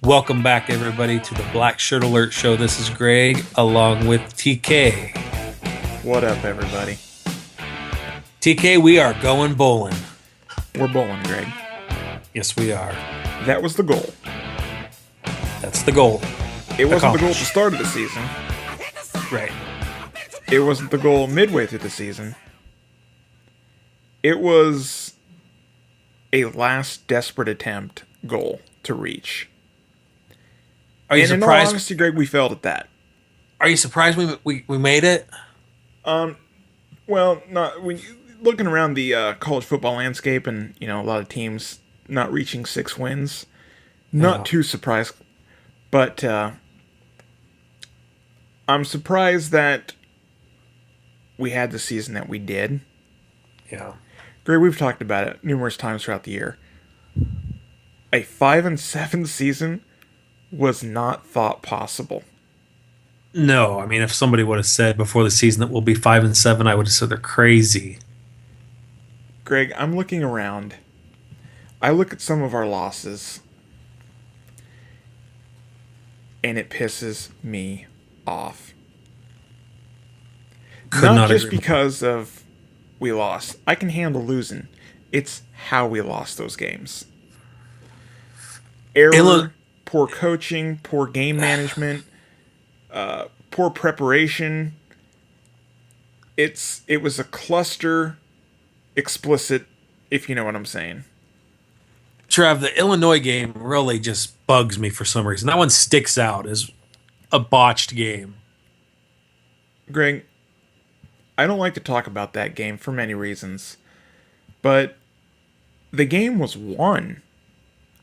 Welcome back, everybody, to the Blackshirt Alert Show. This is Greg, along with TK. What up, everybody? TK, we are going bowling. We're bowling, Greg. Yes, we are. That was the goal. That's the goal. It wasn't the goal at the start of the season. Right. It wasn't the goal midway through the season. It was a last desperate attempt goal to reach. Are you and surprised? In all honesty, Greg, we failed at that. Are you surprised we made it? Well, not when looking around the college football landscape, and a lot of teams not reaching 6 wins. Not too surprised, but I'm surprised that we had the season that we did. Yeah, Greg, we've talked about it numerous times throughout the year. A 5-7 season was not thought possible. No, I mean, if somebody would have said before the season that we'll be 5-7, I would have said they're crazy. Greg, I'm looking around. I look at some of our losses, and it pisses me off. Not just because of we lost. I can handle losing. It's how we lost those games. Error, poor coaching, poor game management, poor preparation. It was a cluster, explicit, if you know what I'm saying. Trav, the Illinois game really just bugs me for some reason. That one sticks out as a botched game. Greg, I don't like to talk about that game for many reasons, but the game was won.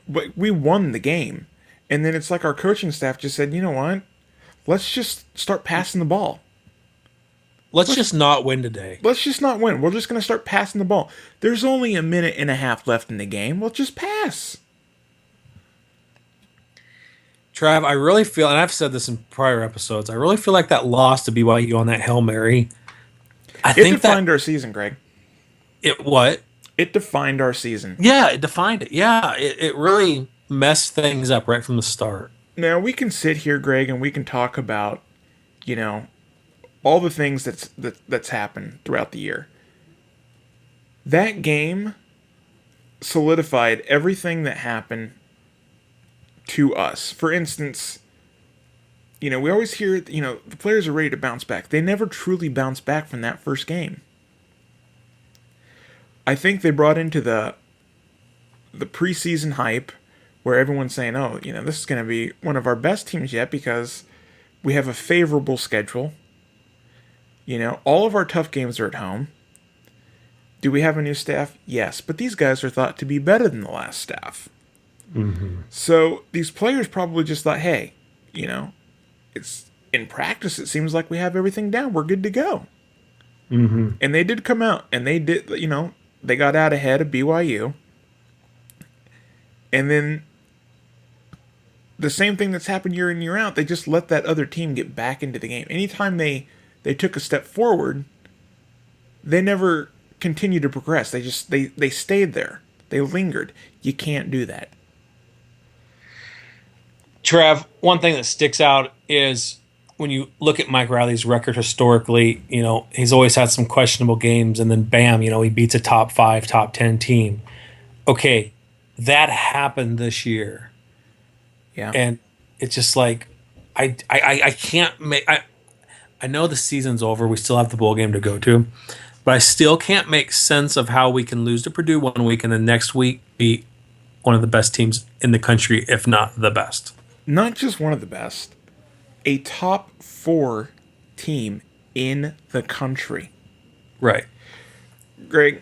But we won the game. And then it's like our coaching staff just said, you know what? Let's just start passing the ball. Let's just not win today. Let's just not win. We're just going to start passing the ball. There's only a minute and a half left in the game. We'll just pass. Trav, I really feel, and I've said this in prior episodes, I really feel like that loss to BYU on that Hail Mary. It defined our season, Greg. It what? It defined our season. Yeah, it defined it. Yeah, it really messed things up right from the start. Now, we can sit here, Greg, and we can talk about, all the things that's happened throughout the year. That game solidified everything that happened to us. For instance, we always hear, the players are ready to bounce back. They never truly bounced back from that first game. I think they brought into the preseason hype where everyone's saying, oh, this is going to be one of our best teams yet because we have a favorable schedule. All of our tough games are at home. Do we have a new staff? Yes, but these guys are thought to be better than the last staff. Mm-hmm. So these players probably just thought, hey, it's in practice, it seems like we have everything down. We're good to go. Mm-hmm. And they did come out, and they did, they got out ahead of BYU. And then the same thing that's happened year in, year out, they just let that other team get back into the game. Anytime they took a step forward, they never continued to progress. They stayed there. They lingered. You can't do that. Trav, one thing that sticks out is when you look at Mike Riley's record historically, he's always had some questionable games, and then bam, he beats a top 5, top 10 team. Okay, that happened this year. Yeah. And it's just like, I can't make, I know the season's over. We still have the bowl game to go to, but I still can't make sense of how we can lose to Purdue one week and the next week be one of the best teams in the country, if not the best. Not just one of the best. A top 4 team in the country. Right. Greg,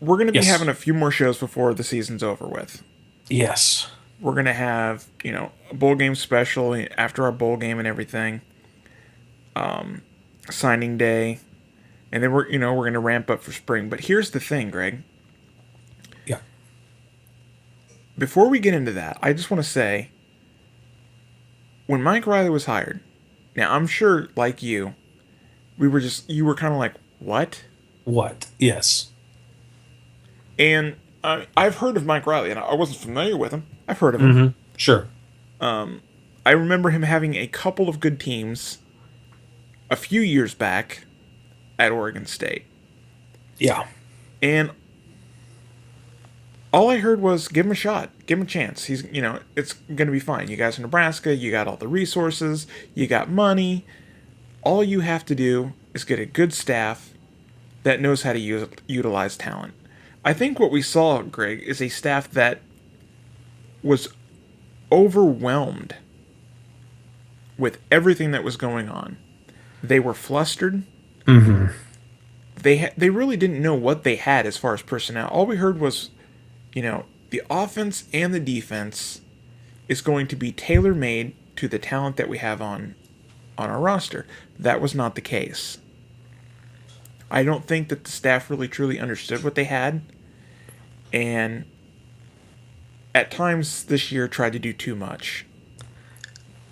we're going to be Yes. having a few more shows before the season's over with. Yes. We're going to have, a bowl game special after our bowl game and everything. Signing day. And then we're going to ramp up for spring. But here's the thing, Greg. Yeah. Before we get into that, I just want to say, when Mike Riley was hired, now I'm sure, like you were kind of like, what? What? Yes. And I've heard of Mike Riley, and I wasn't familiar with him. I've heard of him. Mm-hmm. Sure. I remember him having a couple of good teams a few years back at Oregon State. Yeah. And all I heard was give him a shot, give him a chance. He's, it's going to be fine. You guys are Nebraska, you got all the resources, you got money. All you have to do is get a good staff that knows how to utilize talent. I think what we saw, Greg, is a staff that was overwhelmed with everything that was going on. They were flustered. Mm-hmm. They really didn't know what they had as far as personnel. All we heard was, the offense and the defense is going to be tailor-made to the talent that we have on our roster. That was not the case. I don't think that the staff really truly understood what they had, and at times this year tried to do too much.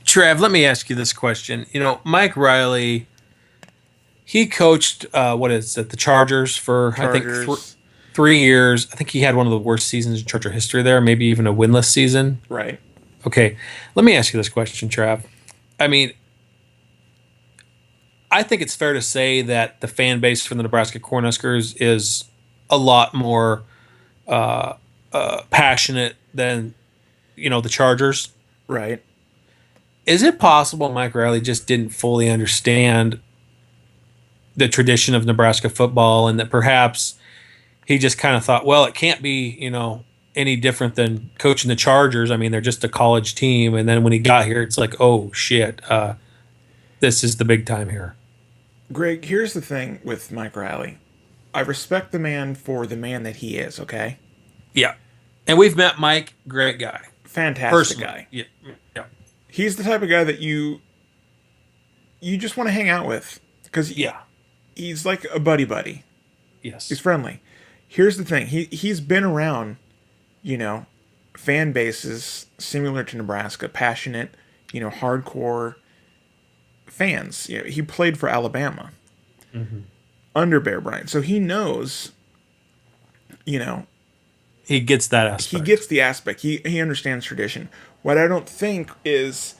Trev, let me ask you this question. Mike Riley, he coached the Chargers for Chargers. I think 3 years. I think he had one of the worst seasons in Charger history there, maybe even a winless season. Right. Okay, let me ask you this question, Trev. I mean, I think it's fair to say that the fan base for the Nebraska Cornhuskers is a lot more passionate than, the Chargers. Right. Is it possible Mike Riley just didn't fully understand the tradition of Nebraska football, and that perhaps he just kind of thought, well, it can't be, any different than coaching the Chargers. I mean, they're just a college team. And then when he got here, it's like, oh, shit, this is the big time here. Greg, here's the thing with Mike Riley. I respect the man for the man that he is, okay? Yeah. And we've met Mike, great guy. Fantastic Personally. guy. Yeah. He's the type of guy that you just want to hang out with. Because he's like a buddy. Yes. He's friendly. Here's the thing. He's been around, fan bases similar to Nebraska, passionate, hardcore fans. He played for Alabama under Bear Bryant. So he knows, he gets that aspect. He gets the aspect. He understands tradition. What I don't think is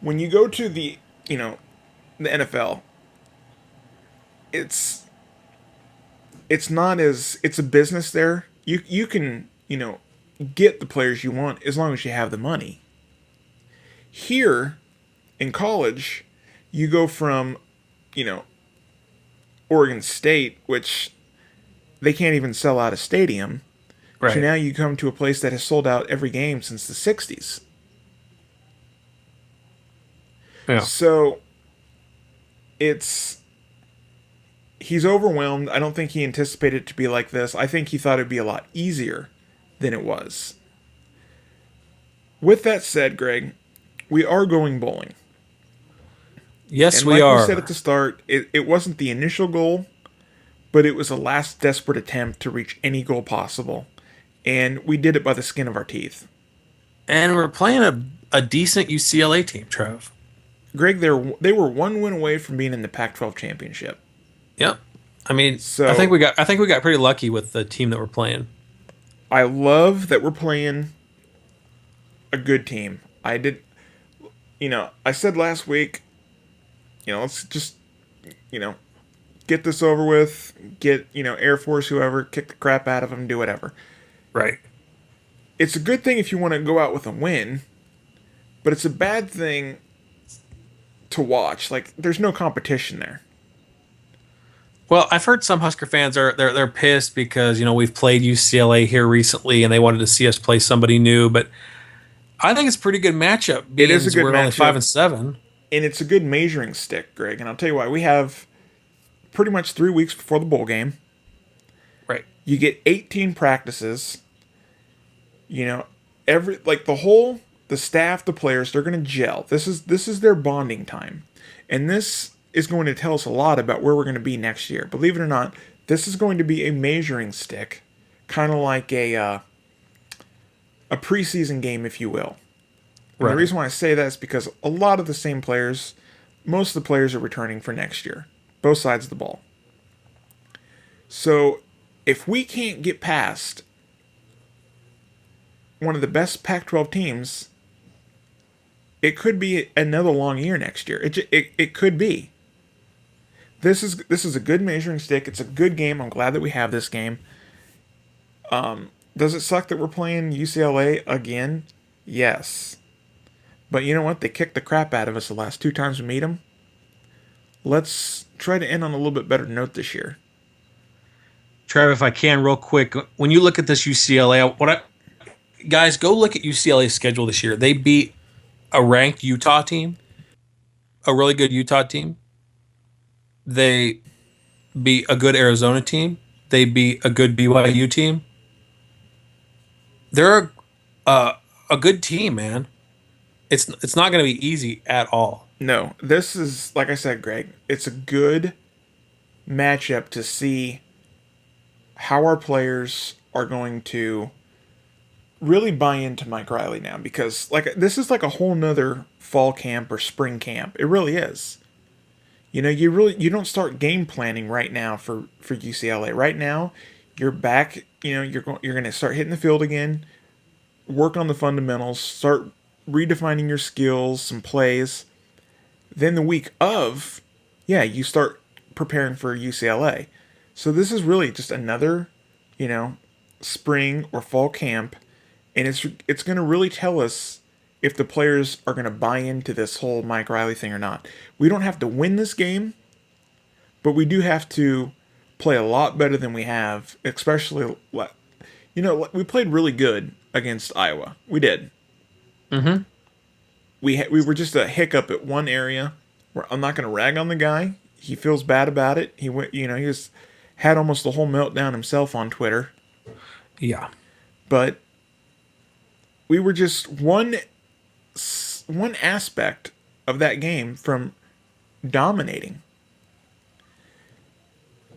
when you go to the NFL, it's not as, it's a business there. You can, get the players you want as long as you have the money. Here in college, you go from, Oregon State, which they can't even sell out a stadium. Right. So now you come to a place that has sold out every game since the 60s. Yeah. So he's overwhelmed. I don't think he anticipated it to be like this. I think he thought it'd be a lot easier than it was. With that said, Greg, we are going bowling. Yes, and we like are. We said at the start, it wasn't the initial goal, but it was a last desperate attempt to reach any goal possible. And we did it by the skin of our teeth. And we're playing a decent UCLA team, Trev. Greg, they were one win away from being in the Pac-12 championship. Yep. I mean, so, I think we got pretty lucky with the team that we're playing. I love that we're playing a good team. I said last week, let's just, get this over with, get, Air Force, whoever, kick the crap out of them, do whatever. Right. It's a good thing if you want to go out with a win, but it's a bad thing to watch. Like, there's no competition there. Well, I've heard some Husker fans they're pissed because we've played UCLA here recently and they wanted to see us play somebody new, but I think it's a pretty good matchup. It is a good we're matchup. Only 5-7, and it's a good measuring stick, Greg. And I'll tell you why. We have pretty much 3 weeks before the bowl game. Right. You get 18 practices. The staff, the players, they're going to gel. This is their bonding time, and this is going to tell us a lot about where we're going to be next year. Believe it or not, this is going to be a measuring stick, kind of like a preseason game, if you will. And the reason why I say that is because a lot of the same players, most of the players are returning for next year, both sides of the ball. So if we can't get past one of the best Pac-12 teams, it could be another long year next year. It could be. This is a good measuring stick. It's a good game. I'm glad that we have this game. Does it suck that we're playing UCLA again? Yes. But you know what? They kicked the crap out of us the last 2 times we meet them. Let's try to end on a little bit better note this year. Trev, if I can, real quick, when you look at this UCLA, guys, go look at UCLA's schedule this year. They beat a ranked Utah team, a really good Utah team. They beat a good Arizona team. They beat a good BYU team. They're a good team, man. It's not going to be easy at all. No, this is, like I said, Greg, it's a good matchup to see how our players are going to really buy into Mike Riley now, because this is like a whole nother fall camp or spring camp. It really is. You know, you don't start game planning right now for UCLA. Right now, you're back. You know, you're going to start hitting the field again, work on the fundamentals, start redefining your skills, some plays. Then the week of, you start preparing for UCLA. So this is really just another, spring or fall camp, and it's going to really tell us if the players are going to buy into this whole Mike Riley thing or not. We don't have to win this game, but we do have to play a lot better than we have, especially, we played really good against Iowa. We did. Mm-hmm. We were just a hiccup at one area. I'm not going to rag on the guy. He feels bad about it. He went, he just had almost the whole meltdown himself on Twitter. Yeah. But we were just one aspect of that game from dominating.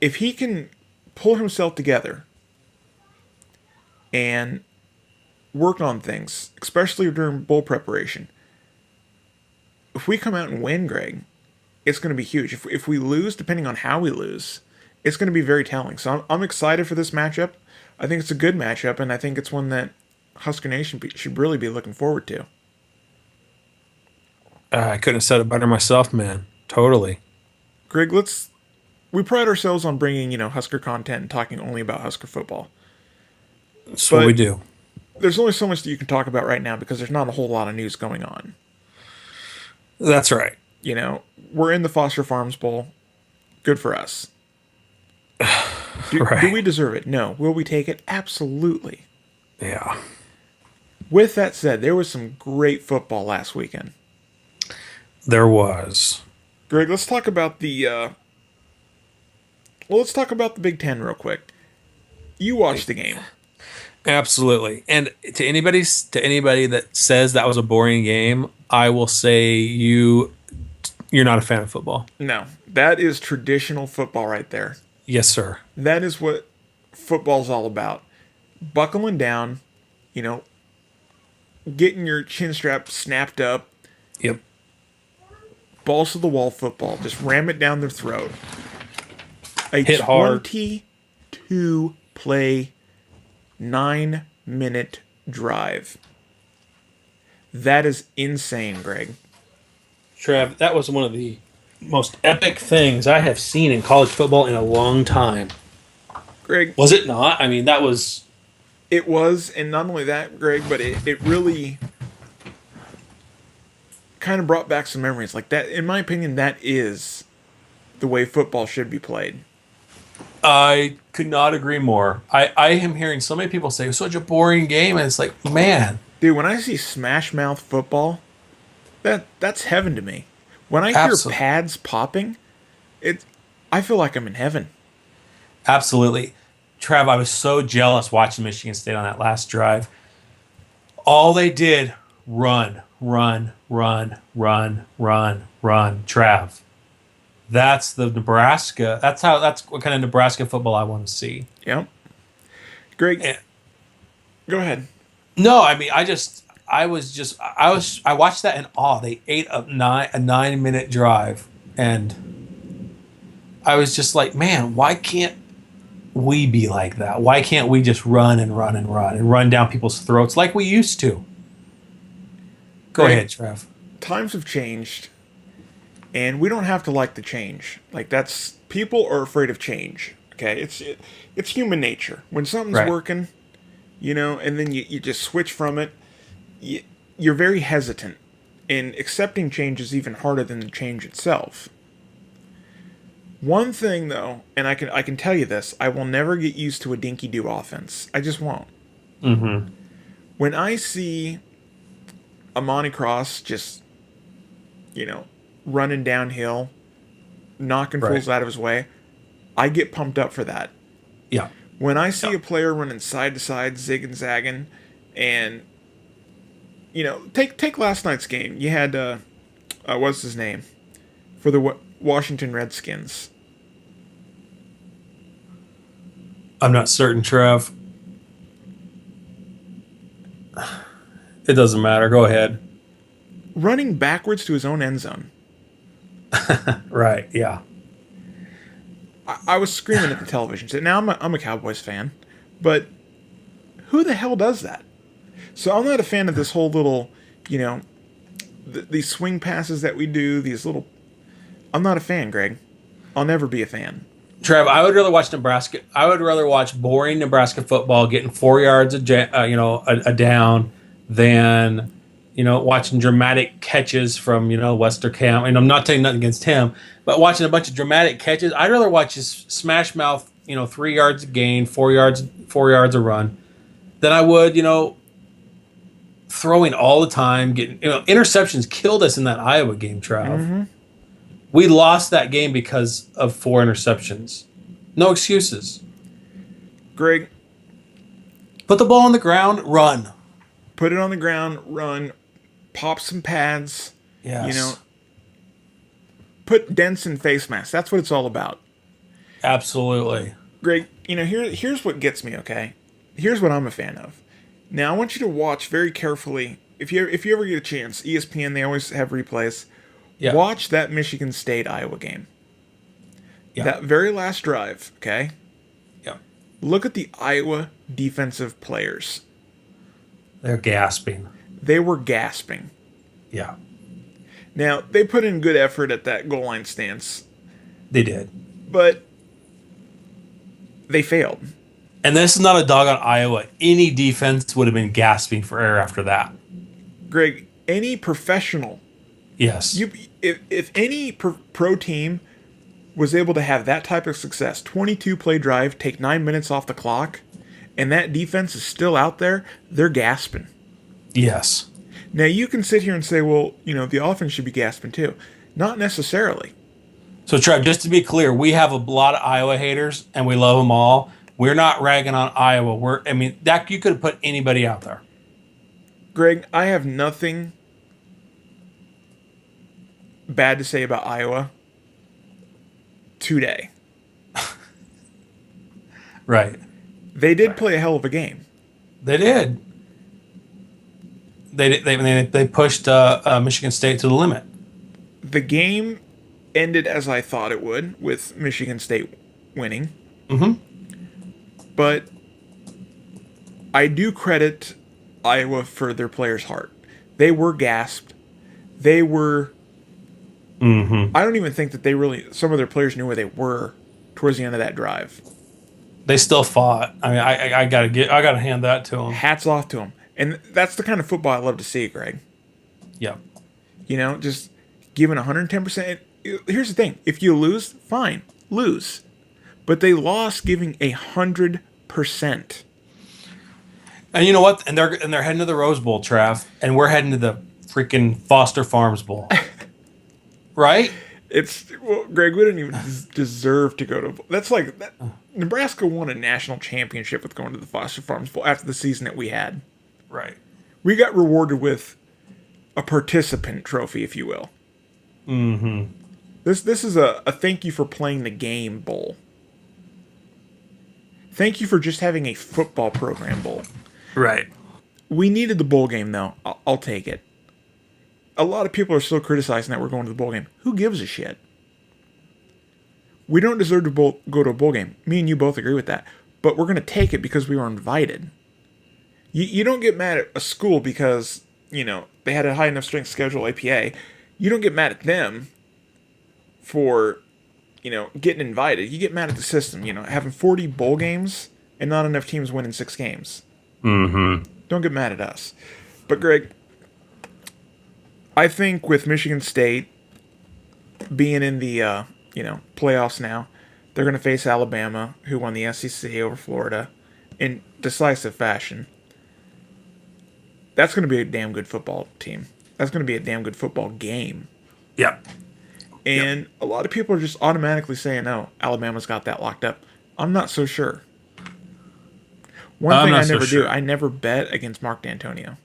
If he can pull himself together and work on things, especially during bowl preparation, if we come out and win, Greg, it's going to be huge. If we lose, depending on how we lose, it's going to be very telling. So I'm excited for this matchup. I think it's a good matchup, and I think it's one that Husker Nation should really be looking forward to. I couldn't have said it better myself, man. Totally. Greg, we pride ourselves on bringing, Husker content and talking only about Husker football. That's what we do. There's only so much that you can talk about right now because there's not a whole lot of news going on. That's right. We're in the Foster Farms Bowl. Good for us. Right. Do we deserve it? No. Will we take it? Absolutely. Yeah. With that said, there was some great football last weekend. There was. Greg, let's talk about the Big Ten real quick. You watched the game. Absolutely. And to anybody that says that was a boring game, I will say you're not a fan of football. No, that is traditional football right there. Yes, sir. That is what football's all about. Buckling down, getting your chin strap snapped up. Yep. Balls to the wall football. Just ram it down their throat. Hit hard. 22 play 9-minute drive. That is insane, Greg. Trev, that was one of the most epic things I have seen in college football in a long time. Greg. Was it not? I mean, that was... It was, and not only that, Greg, but it really kind of brought back some memories. Like that, in my opinion, that is the way football should be played. I could not agree more. I am hearing so many people say it was such a boring game, and it's like, man. Dude, when I see smash mouth football, that's heaven to me. When I hear pads popping, I feel like I'm in heaven. Absolutely. Trav, I was so jealous watching Michigan State on that last drive. All they did, run. Trav. That's the Nebraska. That's what kind of Nebraska football I want to see. Yep. Great. Go ahead. No, I mean, I watched that in awe. They ate a 9-minute drive, and I was just like, man, why can't we be like that? Why can't we just run and run and run and run down people's throats like we used to? Go Greg, ahead, Trev. times have changed, and we don't have to like the change. Like that's people are afraid of change. Okay, it's human nature. When something's Right. working, and then you just switch from it, you're very hesitant. And accepting change is even harder than the change itself. One thing though, and I can tell you this, I will never get used to a dinky do offense. I just won't. Mm-hmm. When I see a Monty Cross just, running downhill, knocking Right. fools out of his way, I get pumped up for that. Yeah. When I see Yeah. a player running side to side, zigging, zagging, and take last night's game. You had what's his name for the Washington Redskins? I'm not certain, Trev. It doesn't matter. Go ahead. Running backwards to his own end zone. Right. Yeah. I was screaming at the television set. Now I'm a Cowboys fan, but who the hell does that? So I'm not a fan of this whole little, these swing passes that we do. These little, I'm not a fan, Greg. I'll never be a fan. Trev, I would rather watch Nebraska. I would rather watch boring Nebraska football getting 4 yards a down than watching dramatic catches from Wester Camp. And I'm not saying nothing against him, but watching a bunch of dramatic catches. I'd rather watch his smash mouth 3 yards a gain, 4 yards a run, than I would throwing all the time. Getting interceptions killed us in that Iowa game, Trev. Mm-hmm. We lost that game because of 4 interceptions. No excuses. Greg, Put the ball on the ground, run. put it on the ground, run, pop some pads. Yes. Put dents in face masks. That's what it's all about. Absolutely. Greg, here's what gets me, okay? Here's what I'm a fan of. Now, I want you to watch very carefully. If you ever get a chance, ESPN, they always have replays. Yeah. Watch that Michigan State-Iowa game. Yeah. That very last drive, okay? Yeah. Look at the Iowa defensive players. They're gasping. They were gasping. Yeah. Now, they put in good effort at that goal line stance, They did. but they failed. And this is not a dog on Iowa. Any defense would have been gasping for air after that. Greg, any professional, Yes. if any pro team was able to have that type of success, 22 play drive, take 9 minutes off the clock, and that defense is still out there, they're gasping. Yes. Now, you can sit here and say, well, the offense should be gasping too. Not necessarily. So, Trev, just to be clear, we have a lot of Iowa haters, and we love them all. We're not ragging on Iowa. That you could have put anybody out there. Greg, I have nothing bad to say about Iowa today. Right. They did play a hell of a game. They did. They pushed Michigan State to the limit. The game ended as I thought it would, with Michigan State winning. Mm-hmm. But I do credit Iowa for their players' heart. They were gasped. They were... Mm-hmm. I don't even think that some of their players knew where they were towards the end of that drive. They still fought. I mean, I gotta hand that to them. Hats off to them. And that's the kind of football I love to see, Greg. Yep. Just giving 110%. Here's the thing. If you lose, fine. Lose. But they lost giving 100%. And you know what? And they're heading to the Rose Bowl, Trav, and we're heading to the freaking Foster Farms Bowl. Right? Greg, we didn't even deserve to go to. That's like that. Nebraska won a national championship with going to the Foster Farms Bowl after the season that we had. Right. We got rewarded with a participant trophy, if you will. Mm-hmm. This is a thank you for playing the game bowl. Thank you for just having a football program bowl. Right. We needed the bowl game, though. I'll take it. A lot of people are still criticizing that we're going to the bowl game. Who gives a shit? We don't deserve to go to a bowl game. Me and you both agree with that. But we're going to take it because we were invited. You don't get mad at a school because, they had a high enough strength schedule, APA. You don't get mad at them for, getting invited. You get mad at the system, having 40 bowl games and not enough teams winning 6 games. Mm-hmm. Don't get mad at us. But, Greg, I think with Michigan State being in the, playoffs now, they're going to face Alabama, who won the SEC over Florida in decisive fashion. That's going to be a damn good football team. That's going to be a damn good football game. Yep. And a lot of people are just automatically saying, "Oh, Alabama's got that locked up." I'm not so sure. One thing I never do, I never bet against Mark D'Antonio.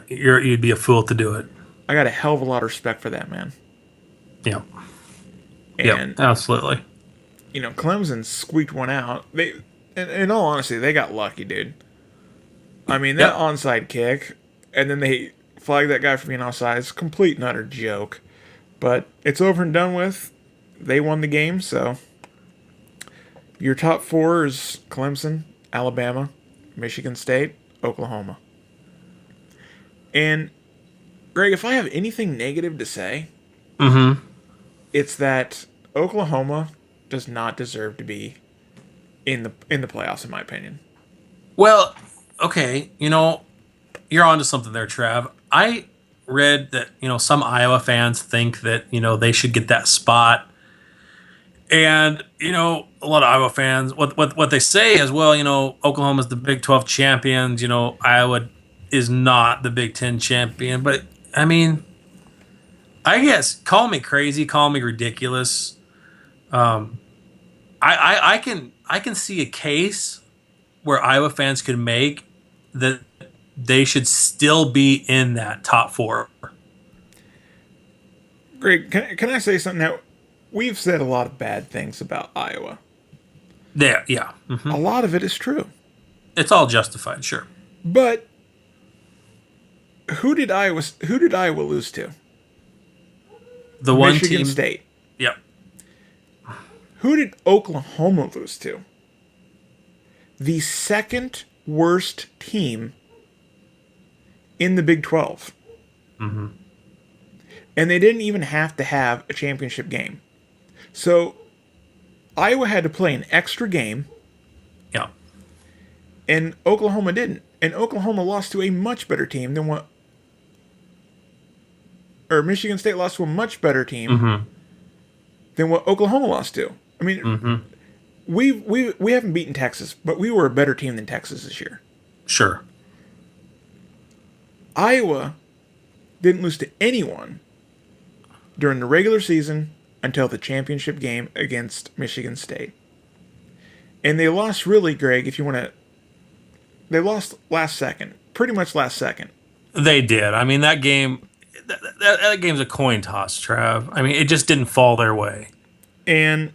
You'd be a fool to do it. I got a hell of a lot of respect for that man. Yeah. And, absolutely. Clemson squeaked one out. In all honesty, they got lucky, dude. I mean, that onside kick, and then they flagged that guy for being offside. It's a complete and utter joke. But it's over and done with. They won the game, so your top 4 is Clemson, Alabama, Michigan State, Oklahoma. And, Greg, if I have anything negative to say, it's that Oklahoma does not deserve to be in the playoffs, in my opinion. Well, okay, you're onto something there, Trav. I read that, some Iowa fans think that, they should get that spot. And, a lot of Iowa fans, what they say is, well, Oklahoma's the Big 12 champions, Iowa is not the Big 10 champion. But, I mean, I guess, call me crazy, call me ridiculous. I can see a case where Iowa fans could make that they should still be in that top 4. Greg, can I say something now? We've said a lot of bad things about Iowa. Yeah. A lot of it is true. It's all justified, sure. But who did Iowa lose to? The one Michigan team. State. Yep. Who did Oklahoma lose to? The second worst team in the Big 12. Mm-hmm. And they didn't even have to have a championship game. So Iowa had to play an extra game. Yeah. And Oklahoma didn't. And Oklahoma lost to a much better team than what... Or Michigan State lost to a much better team than what Oklahoma lost to. I mean, we haven't beaten Texas, but we were a better team than Texas this year. Sure. Iowa didn't lose to anyone during the regular season until the championship game against Michigan State. And they lost really, Greg, if you want to... They lost last second. Pretty much last second. They did. I mean, that game... That game's a coin toss, Trav. I mean, it just didn't fall their way. And...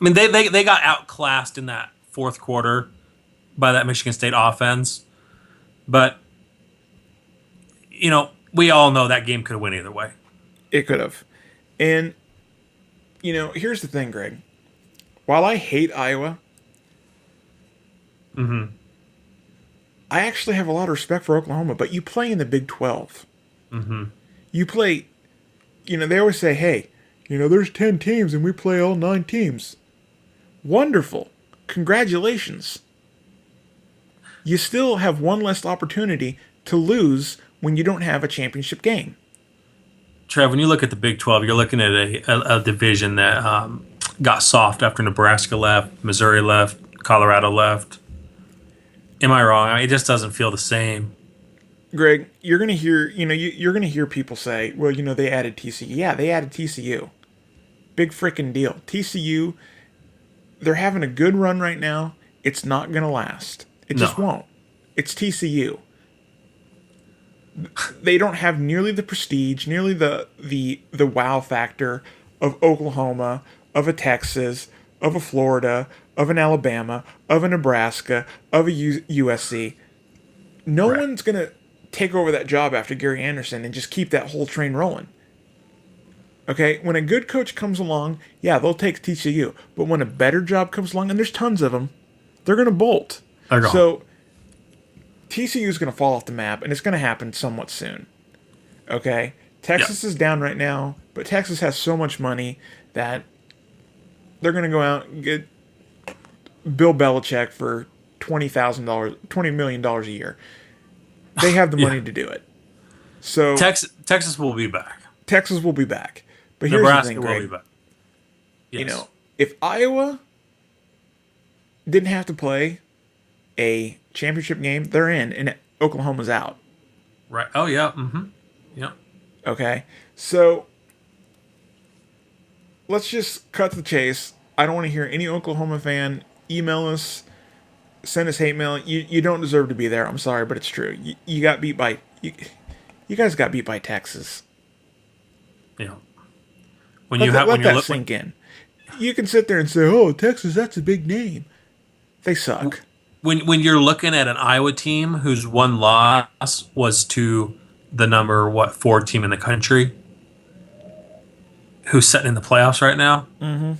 I mean, they got outclassed in that fourth quarter by that Michigan State offense. But, we all know that game could have went either way. It could have. And, here's the thing, Greg. While I hate Iowa, I actually have a lot of respect for Oklahoma, but you play in the Big 12. You play, they always say, hey, there's 10 teams and we play all 9 teams. Wonderful. Congratulations. You still have one less opportunity to lose when you don't have a championship game. Trev, when you look at the Big 12, you're looking at a division that got soft after Nebraska left, Missouri left, Colorado left. Am I wrong? I mean, it just doesn't feel the same. Greg, you're gonna hear, you're gonna hear people say, well, they added TCU. Yeah, they added TCU. Big freaking deal. TCU, they're having a good run right now. It's not gonna last. It just won't. It's TCU. They don't have nearly the prestige, nearly the wow factor of Oklahoma, of a Texas, of a Florida, of an Alabama, of a Nebraska, of a USC. No one's gonna take over that job after Gary Anderson and just keep that whole train rolling. Okay, when a good coach comes along, yeah, they'll take TCU. But when a better job comes along, and there's tons of them, they're going to bolt. They're gone. So TCU is going to fall off the map, and it's going to happen somewhat soon. Okay, Yeah. Texas is down right now, but Texas has so much money that they're going to go out and get Bill Belichick for $20,000, $20 million a year. They have the Yeah. money to do it. So Texas will be back. Texas will be back. But here's the Nebraska thing, will be Greg. back. You Yes. know, if Iowa didn't have to play a championship game, they're in, and Oklahoma's out. Right. Oh yeah. Mm-hmm. Yeah. Okay, so let's just cut to the chase. I don't want to hear any Oklahoma fan email us, send us hate mail. You don't deserve to be there. I'm sorry, but it's true. You got beat by you guys got beat by Texas. Yeah. When you have Let when you that look sink in. You can sit there and say, "Oh, Texas, that's a big name." They suck. when you're looking at an Iowa team whose one loss was to the number 4 team in the country, who's sitting in the playoffs right now. Mm-hmm.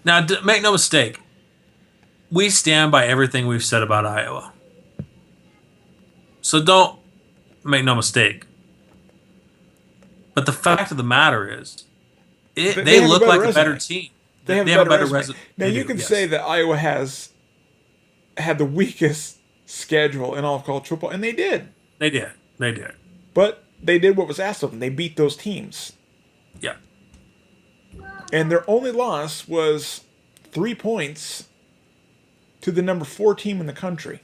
Now, make no mistake, we stand by everything we've said about Iowa. So don't make no mistake. But the fact of the matter is, they have a look better like a resume. better team. They have a better resume. Now They you do, can yes. say that Iowa has had the weakest schedule in all of college football, and they did. They did. They did. But they did what was asked of them. They beat those teams. Yeah. And their only loss was 3 points to the number 4 team in the country.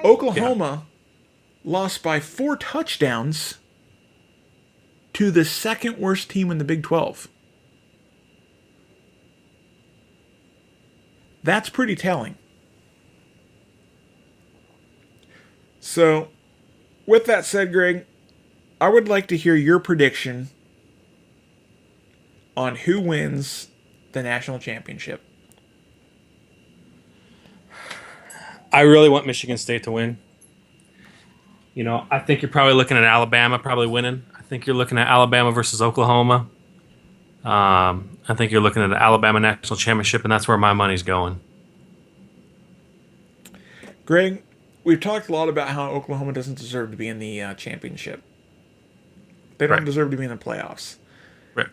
Oklahoma lost by 4 touchdowns to the second worst team in the Big 12. That's pretty telling. So, with that said, Greg, I would like to hear your prediction on who wins the national championship. I really want Michigan State to win. You know, I think you're probably looking at Alabama probably winning. I think you're looking at Alabama versus Oklahoma. I think you're looking at the Alabama national championship, and that's where my money's going. Greg, we've talked a lot about how Oklahoma doesn't deserve to be in the championship. They don't Right. deserve to be in the playoffs. Right.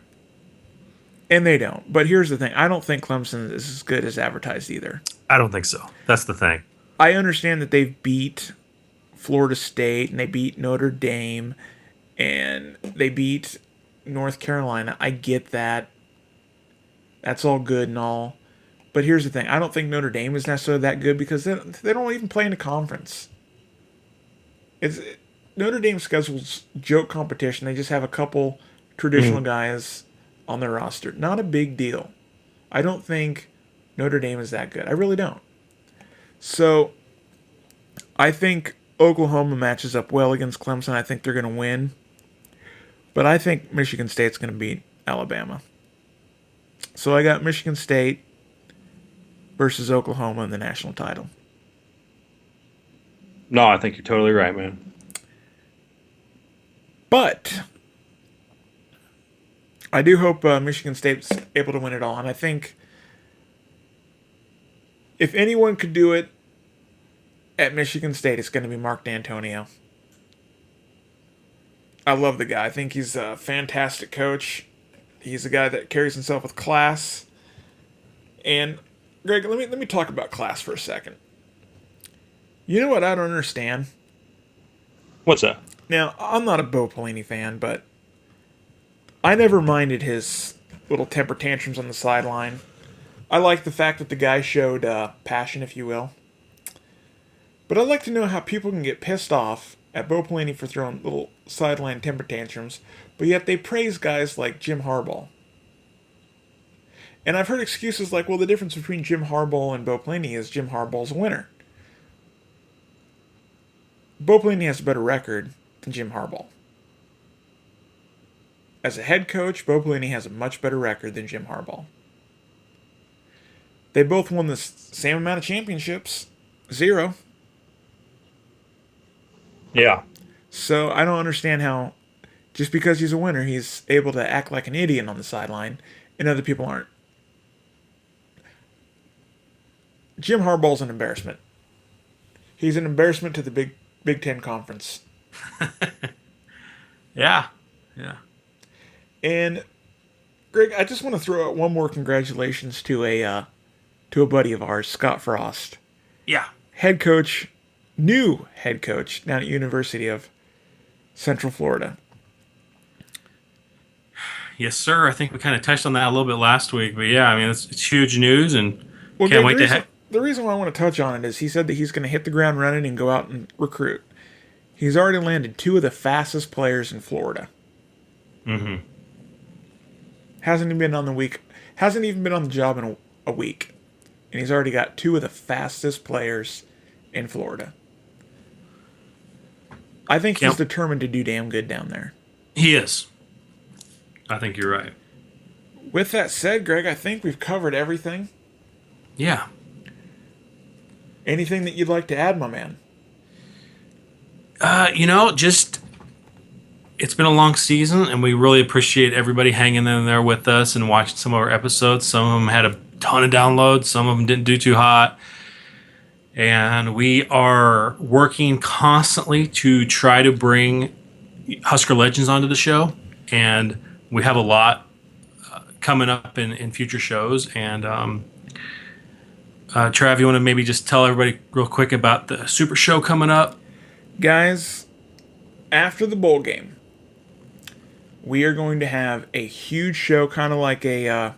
And they don't. But here's the thing. I don't think Clemson is as good as advertised either. I don't think so. That's the thing. I understand that they've beat Florida State and they beat Notre Dame and they beat North Carolina. I get that. That's all good and all. But here's the thing. I don't think Notre Dame is necessarily that good because they don't even play in a conference. Notre Dame schedules joke competition. They just have a couple traditional guys on their roster. Not a big deal. I don't think Notre Dame is that good. I really don't. So, I think Oklahoma matches up well against Clemson. I think they're going to win. But I think Michigan State's going to beat Alabama. So, I got Michigan State versus Oklahoma in the national title. No, I think you're totally right, man. But I do hope Michigan State's able to win it all. And I think if anyone could do it at Michigan State, it's going to be Mark D'Antonio. I love the guy. I think he's a fantastic coach. He's a guy that carries himself with class. And Greg, let me talk about class for a second. You know what I don't understand? What's that? Now, I'm not a Bo Pelini fan, but I never minded his little temper tantrums on the sideline. I like the fact that the guy showed passion, if you will. But I'd like to know how people can get pissed off at Bo Pelini for throwing little sideline temper tantrums, but yet they praise guys like Jim Harbaugh. And I've heard excuses like, well, the difference between Jim Harbaugh and Bo Pelini is Jim Harbaugh's a winner. Bo Pelini has a better record than Jim Harbaugh. As a head coach, Bo Pelini has a much better record than Jim Harbaugh. They both won the same amount of championships. 0. Yeah. So I don't understand how, just because he's a winner, he's able to act like an idiot on the sideline, and other people aren't. Jim Harbaugh's an embarrassment. He's an embarrassment to the Big Ten Conference. Yeah. Yeah. And Greg, I just want to throw out one more congratulations to a buddy of ours, Scott Frost, Yeah. new head coach down at University of Central Florida. Yes, sir. I think we kind of touched on that a little bit last week, but yeah, I mean, it's huge news, and Well, can't Greg, wait to. the reason why I want to touch on it is he said that he's going to hit the ground running and go out and recruit. He's already landed two of the fastest players in Florida. Mm-hmm. Hasn't even been on the job in a week, and he's already got two of the fastest players in Florida. I think he's determined to do damn good down there. He is. I think you're right. With that said, Greg, I think we've covered everything. Yeah. Anything that you'd like to add, my man? Just it's been a long season, and we really appreciate everybody hanging in there with us and watching some of our episodes. Some of them had a ton of downloads. Some of them didn't do too hot. And we are working constantly to try to bring Husker legends onto the show. And we have a lot coming up in future shows. And Trav, you want to maybe just tell everybody real quick about the Super Show coming up? Guys, after the bowl game, we are going to have a huge show, kind of like a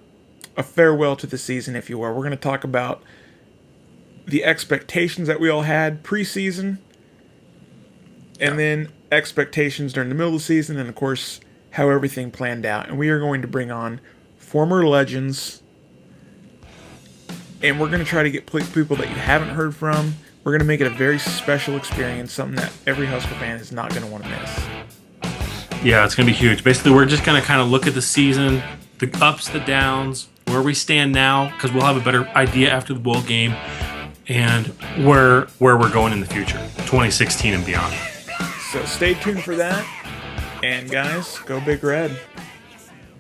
farewell to the season, if you will. We're going to talk about the expectations that we all had preseason, and then expectations during the middle of the season, and of course, how everything planned out. And we are going to bring on former legends, and we're going to try to get people that you haven't heard from. We're going to make it a very special experience, something that every Husker fan is not going to want to miss. Yeah, it's going to be huge. Basically, we're just going to kind of look at the season, the ups, the downs, where we stand now, because we'll have a better idea after the bowl game, and where we're going in the future, 2016 and beyond. So stay tuned for that. And guys, go Big Red.